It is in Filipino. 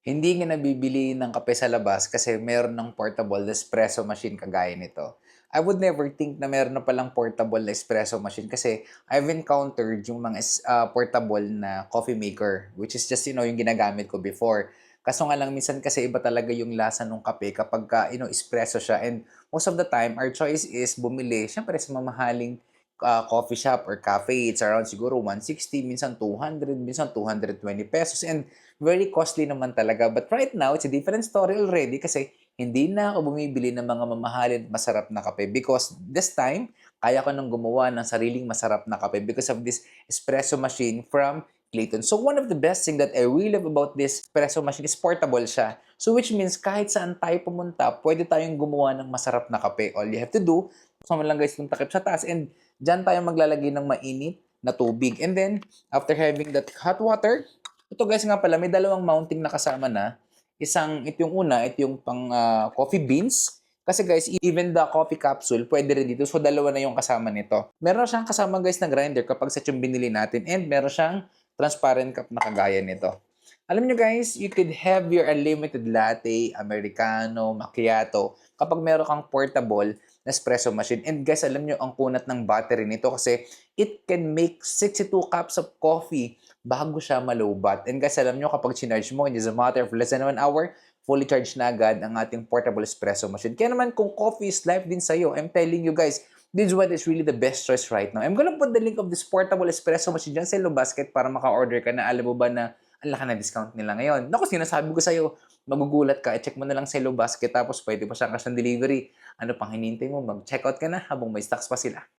Hindi nga nabibili ng kape sa labas kasi meron ng portable na espresso machine kagaya nito. I would never think na meron na palang portable na espresso machine kasi I've encountered yung mga portable na coffee maker, which is just, yung ginagamit ko before. Kaso nga lang, minsan kasi iba talaga yung lasa ng kape kapag espresso siya. And most of the time, our choice is bumili, syempre sa mamahaling coffee shop or cafe. It's around siguro 160, minsan 200, minsan 220 pesos. And very costly naman talaga. But right now, it's a different story already kasi hindi na ako bumibili ng mga mamahalin at masarap na kape because this time, kaya ko nang gumawa ng sariling masarap na kape because of this espresso machine from Clayton. So one of the best thing that I really love about this espresso machine is portable siya. So which means kahit saan tayo pumunta, pwede tayong gumawa ng masarap na kape. All you have to do, buksan mo lang guys yung takip sa taas and dyan tayo maglalagay ng mainit na tubig. And then, after having that hot water, ito guys nga pala, may dalawang mounting na kasama na. Ito yung una, ito yung pang coffee beans. Kasi guys, even the coffee capsule, pwede rin dito. So, dalawa na yung kasama nito. Meron siyang kasama guys na grinder kapag sa yung binili natin. And meron siyang transparent cup na kagaya nito. Alam nyo guys, you could have your unlimited latte, americano, macchiato kapag meron kang portable na espresso machine. And guys, alam nyo ang kunat ng battery nito kasi it can make 62 cups of coffee bago siya malobat. And guys, alam nyo kapag chinarge mo in just a matter of less than 1 hour, fully charged na agad ang ating portable espresso machine. Kaya naman kung coffee is life din sa'yo, I'm telling you guys, this one is really the best choice right now. I'm gonna put the link of this portable espresso machine dyan sa Hello Basket para maka-order ka na. Alam mo ba na ang laki na discount nila ngayon? Naku, sinasabi ko sa'yo, magugulat ka. I-check mo na lang sa Hello Basket tapos pwede pa siyang cash on delivery. Ano pang hinintay mo? Mag-checkout ka na habang may stocks pa sila.